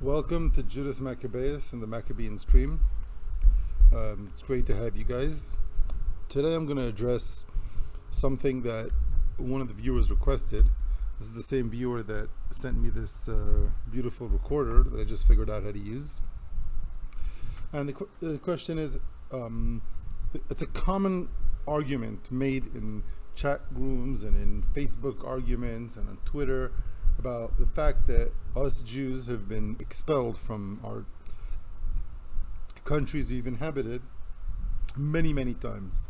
Welcome to Judas Maccabeus and the Maccabean stream. It's great to have you guys. Today I'm going to address something that one of the viewers requested. This is the same viewer that sent me this beautiful recorder that I just figured out how to use. And the question is, it's a common argument made in chat rooms and in Facebook arguments and on Twitter about the fact that us Jews have been expelled from our countries we've inhabited many, many times.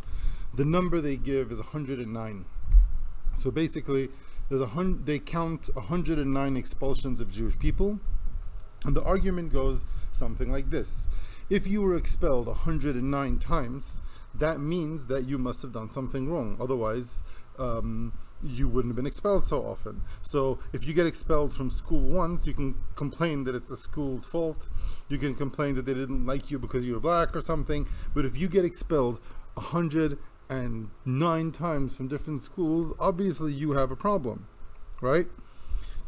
The number they give is 109. So basically, they count 109 expulsions of Jewish people, and the argument goes something like this. If you were expelled 109 times, that means that you must have done something wrong. Otherwise, you wouldn't have been expelled so often. So if you get expelled from school once, you can complain that it's the school's fault. You can complain that they didn't like you because you were black or something. But if you get expelled 109 times from different schools, obviously you have a problem, right?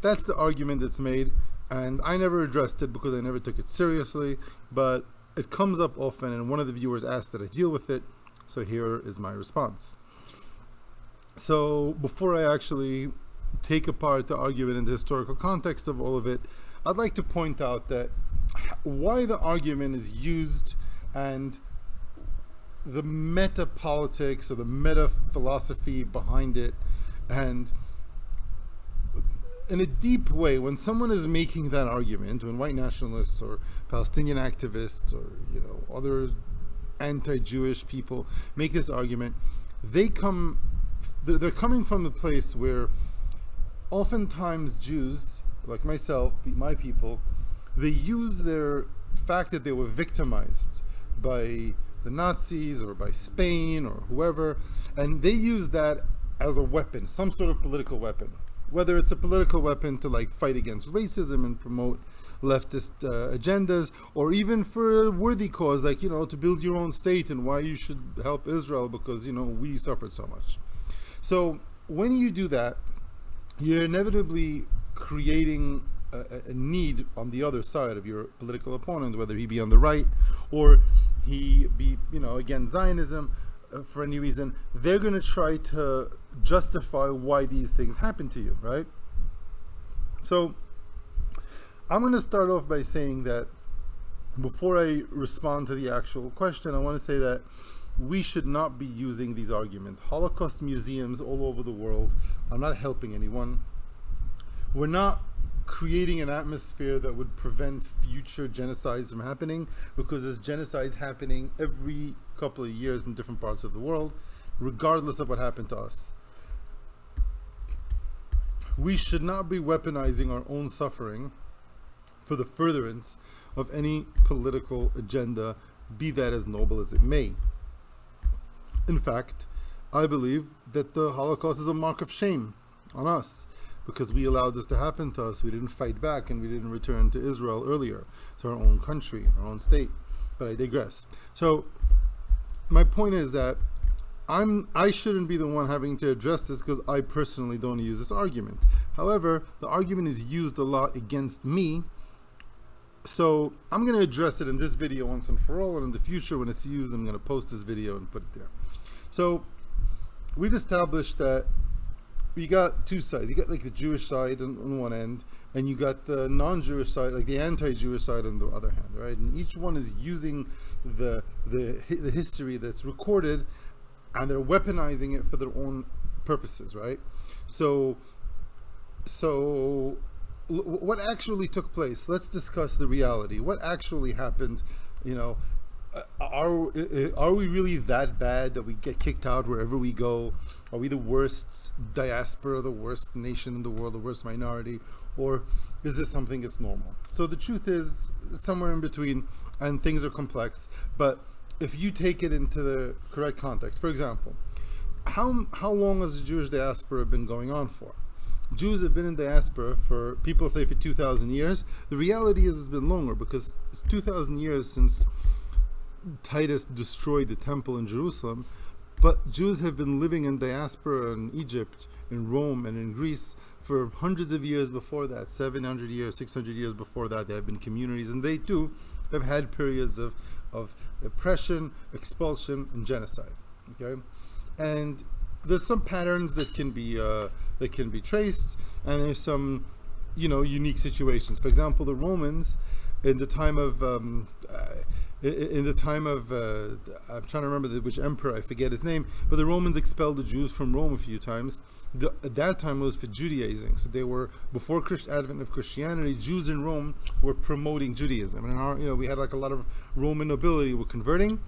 That's the argument that's made, and I never addressed it because I never took it seriously, but it comes up often, and one of the viewers asked that I deal with it, so here is my response. So before I actually take apart the argument and the historical context of all of it, I'd like to point out that why the argument is used and the meta politics or the meta philosophy behind it. And in a deep way, when someone is making that argument, when white nationalists or Palestinian activists or other anti-Jewish people make this argument, they're coming from the place where oftentimes Jews, like myself, my people, they use their fact that they were victimized by the Nazis or by Spain or whoever, and they use that as a weapon, some sort of political weapon. Whether it's a political weapon to fight against racism and promote leftist agendas, or even for a worthy cause, to build your own state and why you should help Israel because, we suffered so much. So when you do that, you're inevitably creating a need on the other side of your political opponent, whether he be on the right or he be, again, Zionism, for any reason. They're going to try to justify why these things happen to you, right? So I'm going to start off by saying that before I respond to the actual question, I want to say that we should not be using these arguments. Holocaust museums all over the world are not helping anyone. We're not creating an atmosphere that would prevent future genocides from happening, because there's genocides happening every couple of years in different parts of the world, regardless of what happened to us. We should not be weaponizing our own suffering for the furtherance of any political agenda, be that as noble as it may. In fact, I believe that the Holocaust is a mark of shame on us, because we allowed this to happen to us. We didn't fight back, and we didn't return to Israel earlier, to our own country, our own state. But I digress. So my point is that I shouldn't be the one having to address this, because I personally don't use this argument. However, the argument is used a lot against me. So I'm going to address it in this video once and for all, and in the future when it's used, I'm going to post this video and put it there. So we've established that you got two sides. You got the Jewish side on one end, and you got the non-Jewish side, the anti-Jewish side on the other hand, right? And each one is using the history that's recorded, and they're weaponizing it for their own purposes, right? So what actually took place? Let's discuss the reality. What actually happened? Are we really that bad that we get kicked out wherever we go? Are we the worst diaspora, the worst nation in the world, the worst minority? Or is this something that's normal? So the truth is, it's somewhere in between, and things are complex. But if you take it into the correct context, for example, how long has the Jewish diaspora been going on for? Jews have been in diaspora for, people say, for 2,000 years. The reality is it's been longer, because it's 2,000 years since Titus destroyed the temple in Jerusalem. But Jews have been living in diaspora in Egypt, in Rome, and in Greece for hundreds of years before that, 700 years, 600 years before that. They have been communities, and they too have had periods of oppression, expulsion, and genocide. Okay, and there's some patterns that can be traced, and there's some unique situations. For example, the Romans in the time of I'm trying to remember which emperor, I forget his name, but the Romans expelled the Jews from Rome a few times. At that time it was for Judaizing, so they were, before advent of Christianity, Jews in Rome were promoting Judaism, and we had like a lot of Roman nobility were converting,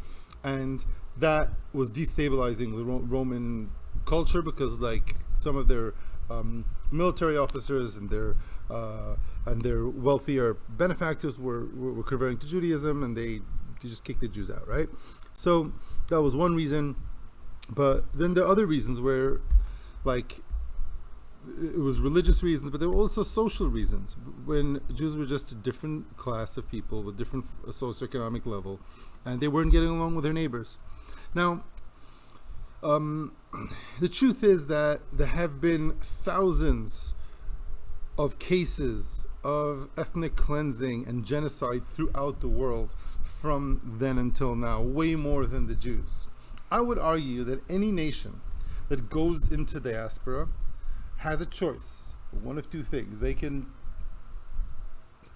and that was destabilizing the Roman culture, because like some of their military officers and their wealthier benefactors were converting to Judaism, and they just kicked the Jews out, right? So that was one reason. But then there are other reasons where, like, it was religious reasons, but there were also social reasons, when Jews were just a different class of people with different socioeconomic level, and they weren't getting along with their neighbors. Now, the truth is that there have been thousands of cases of ethnic cleansing and genocide throughout the world from then until now, way more than the Jews. I would argue that any nation that goes into diaspora has a choice, one of two things. They can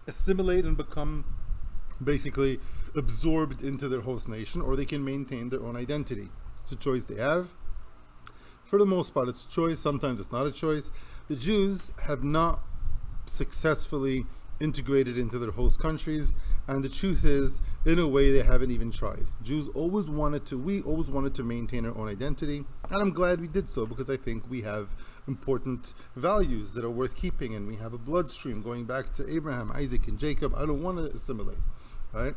assimilate and become basically absorbed into their host nation, or they can maintain their own identity. It's a choice they have. For the most part, it's a choice. Sometimes it's not a choice. The Jews have not successfully integrated into their host countries, and the truth is, in a way, they haven't even tried. We always wanted to maintain our own identity, and I'm glad we did so, because I think we have important values that are worth keeping, and we have a bloodstream going back to Abraham, Isaac, and Jacob. I don't want to assimilate, right?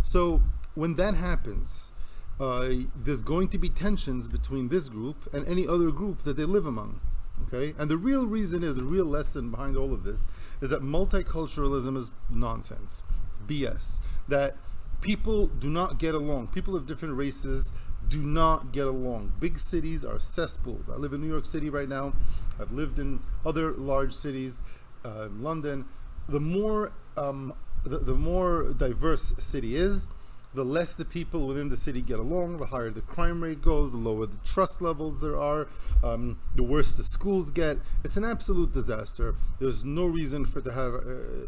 So when that happens, there's going to be tensions between this group and any other group that they live among. Okay, and the real lesson behind all of this is that multiculturalism is nonsense. It's BS. That people do not get along. People of different races do not get along. Big cities are cesspools. I live in New York City right now. I've lived in other large cities, London. The more diverse a city is, the less the people within the city get along, the higher the crime rate goes, the lower the trust levels there are, the worse the schools get. It's an absolute disaster. There's no reason for it to have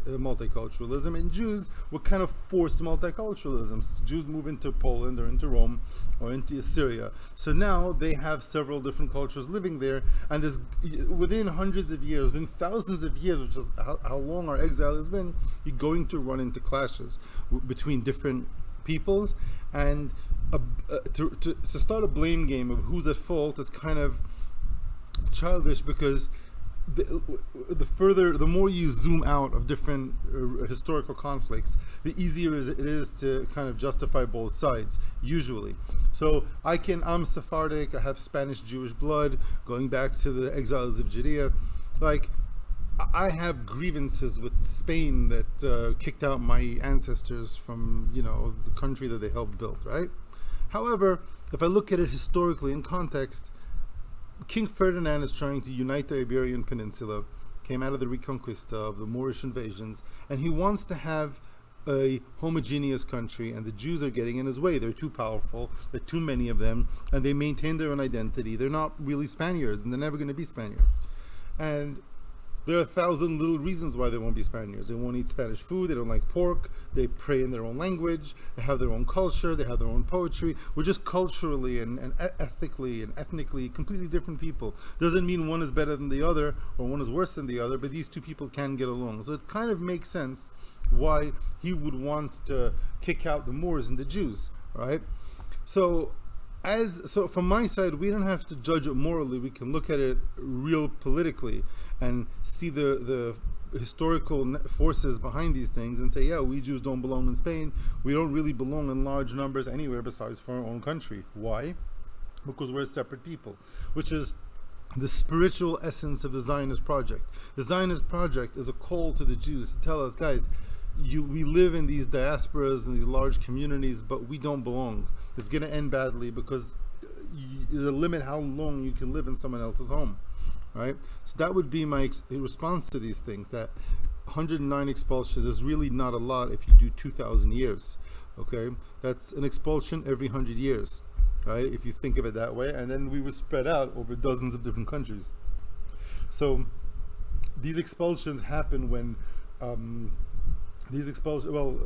multiculturalism, and Jews were kind of forced multiculturalism. Jews move into Poland or into Rome or into Assyria. So now they have several different cultures living there, and there's, within hundreds of years, within thousands of years, which is how long our exile has been, you're going to run into clashes between different peoples, and to start a blame game of who's at fault is kind of childish, because the more you zoom out of different historical conflicts, the easier it is to kind of justify both sides, usually. So I'm Sephardic, I have Spanish Jewish blood going back to the exiles of Judea. Like, I have grievances with Spain that kicked out my ancestors from, the country that they helped build, right? However, if I look at it historically in context, King Ferdinand is trying to unite the Iberian Peninsula, came out of the Reconquista, of the Moorish invasions, and he wants to have a homogeneous country, and the Jews are getting in his way. They're too powerful, there are too many of them, and they maintain their own identity. They're not really Spaniards, and they're never going to be Spaniards. And there are 1,000 little reasons why they won't be Spaniards. They won't eat Spanish food, they don't like pork, they pray in their own language, they have their own culture, they have their own poetry. We're just culturally and ethically and ethnically completely different people. Doesn't mean one is better than the other or one is worse than the other, but these two people can get along. So it kind of makes sense why he would want to kick out the Moors and the Jews, right? So from my side, we don't have to judge it morally. We can look at it real politically and see the historical forces behind these things and say, yeah, we Jews don't belong in Spain. We don't really belong in large numbers anywhere besides for our own country. Why? Because we're a separate people, which is the spiritual essence of the Zionist project. The Zionist project is a call to the Jews to tell us, guys, we live in these diasporas and these large communities, but we don't belong. It's going to end badly because there's a limit how long you can live in someone else's home, right? So that would be my response to these things, that 109 expulsions is really not a lot if you do 2,000 years, okay? That's an expulsion every 100 years, right? If you think of it that way, and then we were spread out over dozens of different countries. So these expulsions happen when well,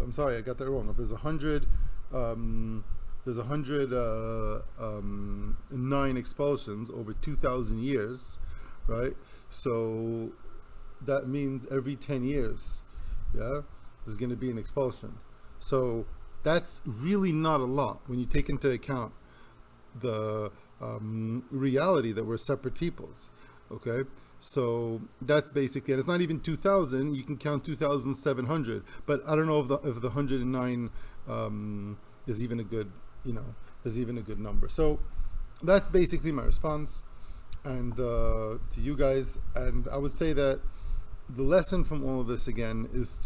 I'm sorry, I got that wrong. If there's 109 expulsions over 2,000 years, right? So that means every 10 years, yeah, there's going to be an expulsion. So that's really not a lot when you take into account the reality that we're separate peoples, okay? So that's basically, and it's not even 2,000. You can count 2,700, but I don't know if the 109 is even a good, number. So that's basically my response, and to you guys. And I would say that the lesson from all of this again is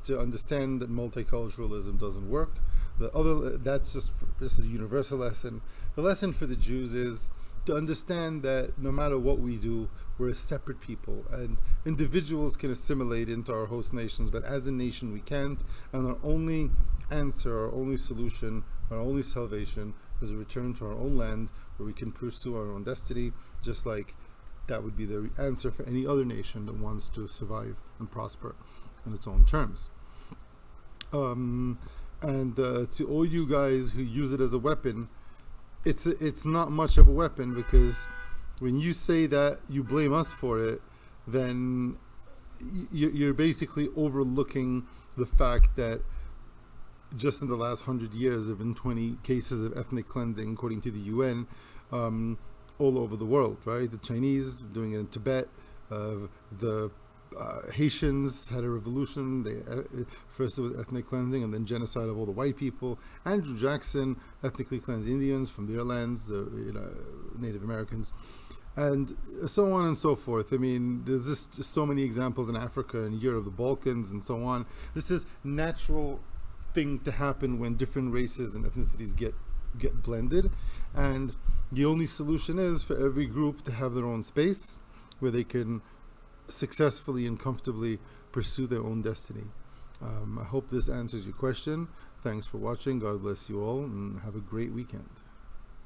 to understand that multiculturalism doesn't work. That's just a universal lesson. The lesson for the Jews is to understand that no matter what we do, we're a separate people, and individuals can assimilate into our host nations, but as a nation we can't, and our only answer, our only solution, our only salvation is a return to our own land where we can pursue our own destiny, just like that would be the answer for any other nation that wants to survive and prosper on its own terms. And to all you guys who use it as a weapon, it's not much of a weapon, because when you say that you blame us for it, then you're basically overlooking the fact that just in the last 100 years there have been 20 cases of ethnic cleansing according to the UN all over the world, right? The Chinese doing it in Tibet, the Haitians had a revolution. First it was ethnic cleansing and then genocide of all the white people. Andrew Jackson ethnically cleansed Indians from their lands, Native Americans, and so on and so forth. I mean, there's just so many examples in Africa and Europe, the Balkans, and so on. This is natural thing to happen when different races and ethnicities get blended, and the only solution is for every group to have their own space where they can successfully and comfortably pursue their own destiny. I hope this answers your question. Thanks for watching. God bless you all, and have a great weekend.